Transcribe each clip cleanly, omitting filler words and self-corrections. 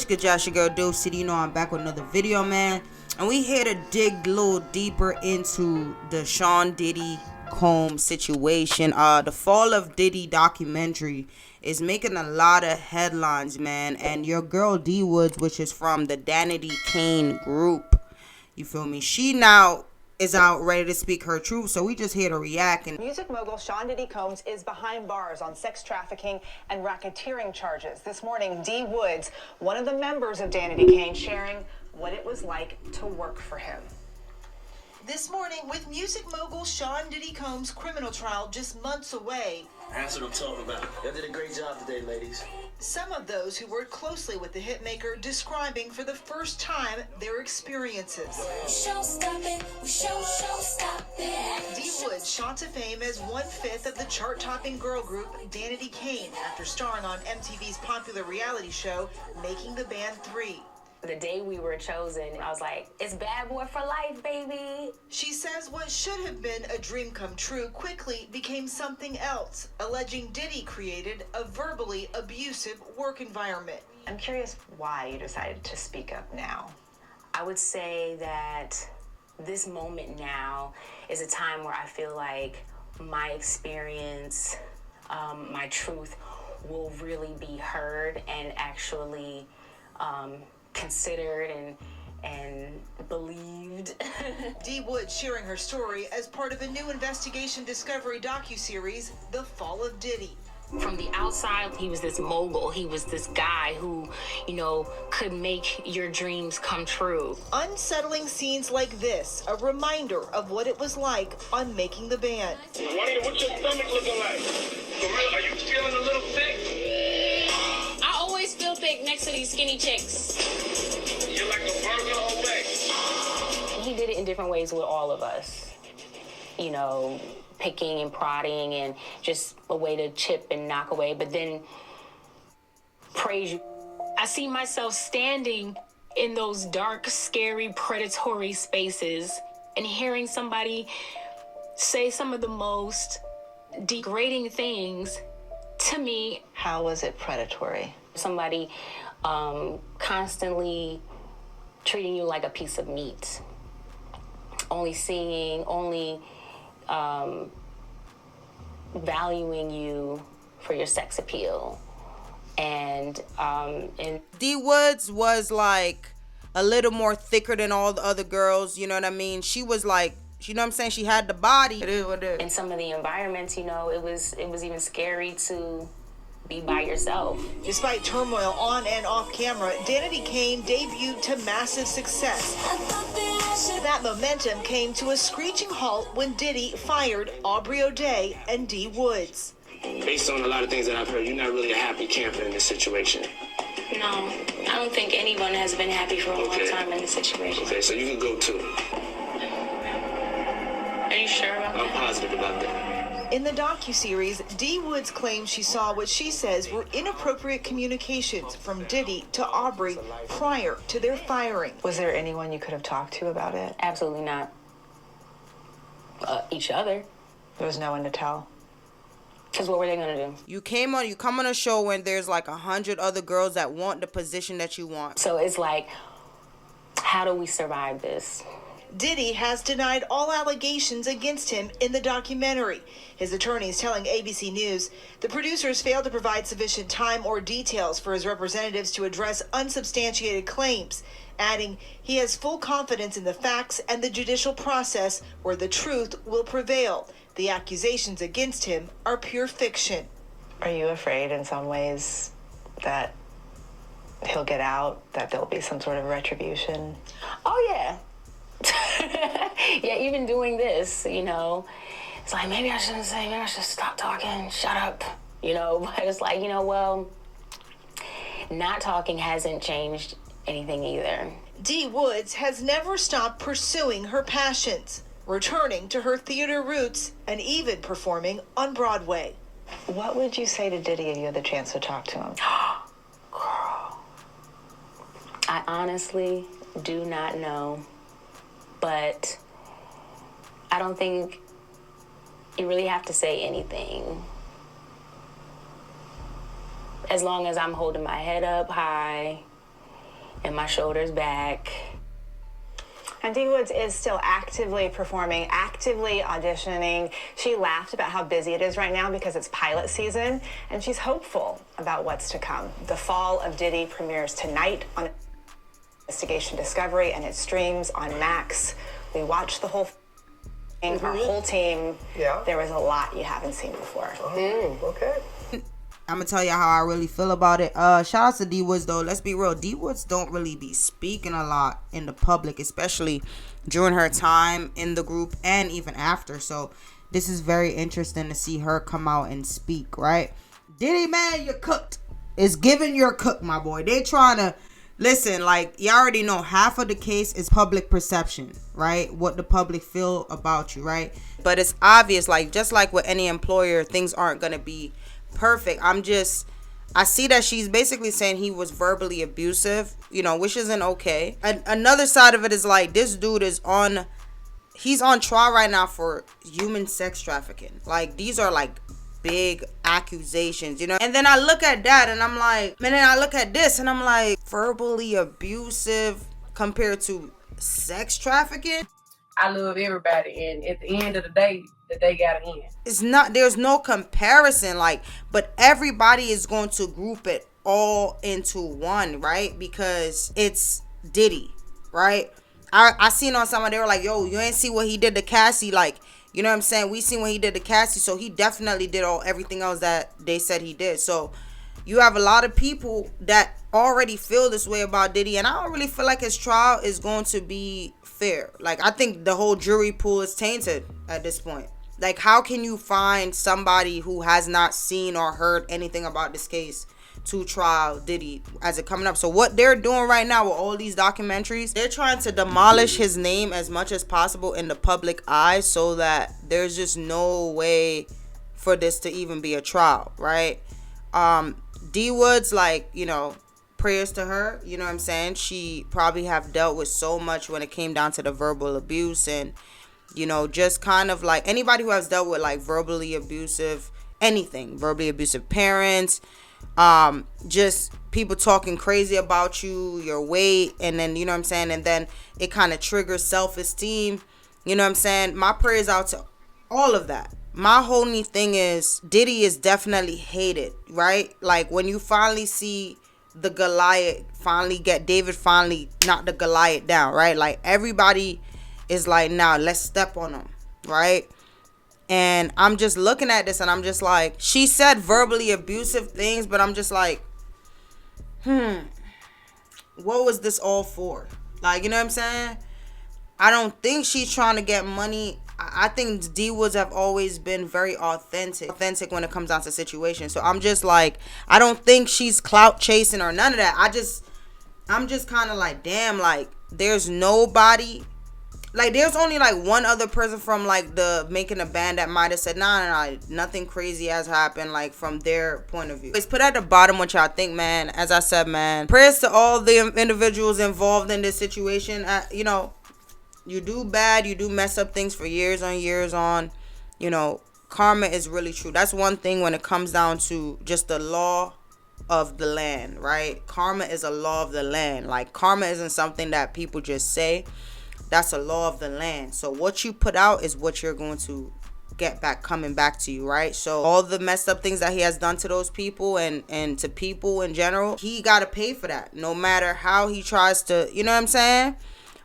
good, Josh? Your girl Do City. You know I'm back with another video, man. And we here to dig a little deeper into the Sean Diddy Combs situation. The Fall of Diddy documentary is making a lot of headlines, man. And your girl D Woods, which is from the Danity Kane group, you feel me? She now is out ready to speak her truth, so we just here to react. And music mogul Sean Diddy Combs is behind bars on sex trafficking and racketeering charges. This morning, D Woods, one of the members of Danity Kane, sharing what it was like to work for him. This morning, with music mogul Sean Diddy Combs' criminal trial just months away. That's what I'm talking about. Y'all did a great job today, ladies. Some of those who worked closely with the hitmaker describing for the first time their experiences. D Woods shot to fame as 1/5 of the chart-topping girl group Danity Kane after starring on MTV's popular reality show Making the Band 3. The day we were chosen, I was like, it's bad boy for life, baby. She says what should have been a dream come true quickly became something else, alleging Diddy created a verbally abusive work environment. I'm curious why you decided to speak up now. I would say that this moment now is a time where I feel like my experience, my truth will really be heard and actually considered and believed. D Woods sharing her story as part of a new investigation discovery docuseries, The Fall of Diddy. From the outside, he was this mogul. He was this guy who, could make your dreams come true. Unsettling scenes like this, a reminder of what it was like on Making the Band. Juanita, what's your stomach looking like? For real, are you feeling a little thick? I always feel thick next to these skinny chicks. You're like a burglar away. He did it in different ways with all of us. Picking and prodding and just a way to chip and knock away, but then praise you. I see myself standing in those dark, scary, predatory spaces and hearing somebody say some of the most degrading things to me. How was it predatory? Somebody constantly treating you like a piece of meat. Only valuing you for your sex appeal. And D Woods was like a little more thicker than all the other girls, you know what I mean? She was like, you know what I'm saying? She had the body. It is what it is. In some of the environments, it was even scary to be by yourself. Despite turmoil on and off camera, Danity Kane debuted to massive success. That momentum came to a screeching halt when Diddy fired Aubrey O'Day and D Woods. Based on a lot of things that I've heard, you're not really a happy camper in this situation. No, I don't think anyone has been happy for a long time in this situation. Okay, so you can go too. Are you sure about that? I'm positive about that. In the docuseries, D Woods claims she saw what she says were inappropriate communications from Diddy to Aubrey prior to their firing. Was there anyone you could have talked to about it? Absolutely not. Each other. There was no one to tell. Because what were they going to do? You come on a show when there's like 100 other girls that want the position that you want. So it's like, how do we survive this? Diddy has denied all allegations against him in the documentary. His attorneys telling ABC News the producers failed to provide sufficient time or details for his representatives to address unsubstantiated claims, adding he has full confidence in the facts and the judicial process where the truth will prevail. The accusations against him are pure fiction. Are you afraid in some ways that he'll get out, that there'll be some sort of retribution? Oh, yeah. Yeah, even doing this, it's like, maybe I shouldn't say, maybe I should stop talking, shut up, but it's like, not talking hasn't changed anything either. D Woods has never stopped pursuing her passions, returning to her theater roots and even performing on Broadway. What would you say to Diddy if you had the chance to talk to him? Girl, I honestly do not know. But I don't think you really have to say anything. As long as I'm holding my head up high and my shoulder's back. And Dee Woods is still actively performing, actively auditioning. She laughed about how busy it is right now because it's pilot season, and she's hopeful about what's to come. The Fall of Diddy premieres tonight on Investigation Discovery, and it streams on Max. We watched the whole thing, our whole team. Yeah. There was a lot you haven't seen before. Okay. I'm gonna tell you how I really feel about it. Shout out to D Woods though. Let's be real. D Woods don't really be speaking a lot in the public, especially during her time in the group and even after. So this is very interesting to see her come out and speak, right? Diddy, man, you're cooked. It's giving you're cooked, my boy. They trying to listen, like, you already know half of the case is public perception, right? What the public feel about you, right? But it's obvious, like, just like with any employer, things aren't gonna be perfect. I see that she's basically saying he was verbally abusive, which isn't okay. And another side of it is like, this dude he's on trial right now for human sex trafficking. Like, these are like big accusations, and then I look at that and I'm like, and then I look at this and I'm like, verbally abusive compared to sex trafficking. I love everybody, and at the end of the day gotta end. It's not, there's no comparison, like, but everybody is going to group it all into one, right? Because it's Diddy, right? I seen on someone, they were like, yo, you ain't see what he did to Cassie, like, you know what I'm saying? We seen what he did to Cassie, so he definitely did everything else that they said he did. So you have a lot of people that already feel this way about Diddy, and I don't really feel like his trial is going to be fair. Like, I think the whole jury pool is tainted at this point. Like, how can you find somebody who has not seen or heard anything about this case to trial Diddy as it coming up? So what they're doing right now with all these documentaries, they're trying to demolish his name as much as possible in the public eye, so that there's just no way for this to even be a trial, right? D Woods, like, prayers to her, you know what I'm saying? She probably have dealt with so much when it came down to the verbal abuse, and just kind of like anybody who has dealt with like verbally abusive parents, just people talking crazy about you, your weight, and then, you know what I'm saying, and then it kind of triggers self-esteem, you know what I'm saying? My prayers out to all of that. My whole new thing is Diddy is definitely hated, right? Like, when you finally see the Goliath David finally knock the Goliath down, right? Like, everybody is like, nah, let's step on him, right? And I'm just looking at this and I'm just like, she said verbally abusive things, but I'm just like, what was this all for? Like, you know what I'm saying? I don't think she's trying to get money. I think D Woods have always been very authentic when it comes down to situations. So I'm just like, I don't think she's clout chasing or none of that. I'm just kind of like, damn, like, there's nobody. Like, there's only like one other person from like the Making a Band that might have said, nah, nothing crazy has happened, like, from their point of view. It's put at the bottom what y'all think, man. As I said, man, prayers to all the individuals involved in this situation. You do bad, you do mess up things for years on years on. Karma is really true. That's one thing when it comes down to just the law of the land, right? Karma is a law of the land. Like, karma isn't something that people just say. That's a law of the land. So what you put out is what you're going to get back, coming back to you, right? So all the messed up things that he has done to those people and to people in general, he got to pay for that, no matter how he tries to, you know what I'm saying?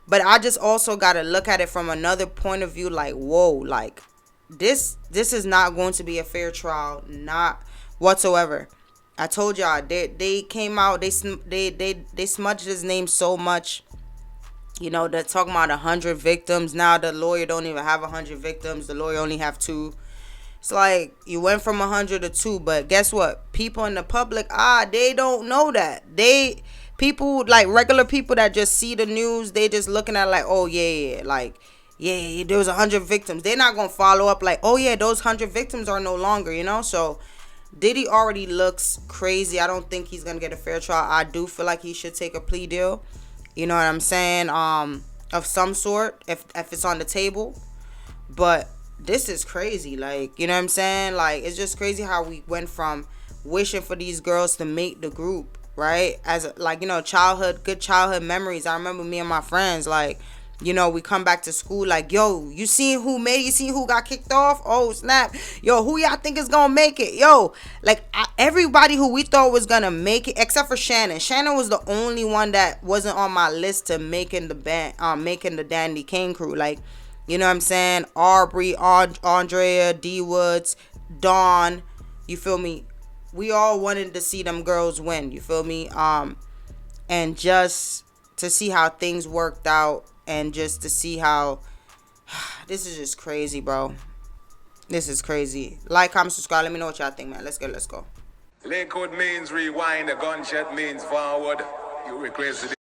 But I just also got to look at it from another point of view, like, whoa, like, this is not going to be a fair trial, not whatsoever. I told y'all, they came out, they smudged his name so much. They're talking about 100 victims. Now the lawyer don't even have 100 victims. The lawyer only have 2. It's like, you went from 100 to 2, but guess what? People in the public, they don't know that. People, like regular people that just see the news, they just looking at like, oh yeah, like, yeah, there was 100 victims. They're not gonna follow up like, oh yeah, those 100 victims are no longer, So Diddy already looks crazy. I don't think he's gonna get a fair trial. I do feel like he should take a plea deal. You know what I'm saying? Of some sort, if it's on the table. But this is crazy. Like, you know what I'm saying? Like, it's just crazy how we went from wishing for these girls to make the group right? As like, you know, good childhood memories. I remember me and my friends, like, you know, we come back to school like, yo, you seen who got kicked off? Oh snap. Yo, who y'all think is gonna make it? Yo, like, everybody who we thought was gonna make it, except for Shannon was the only one that wasn't on my list to making the Dandy Kane crew. Like, you know what I'm saying? Aubrey, Andrea, D Woods, Dawn, you feel me? We all wanted to see them girls win, you feel me? And just to see how things worked out, and just to see how this is just crazy, bro. This is crazy. Like, comment, subscribe. Let me know what y'all think, man. Let's go. Lakewood means rewind. A gunshot means forward. You requested it.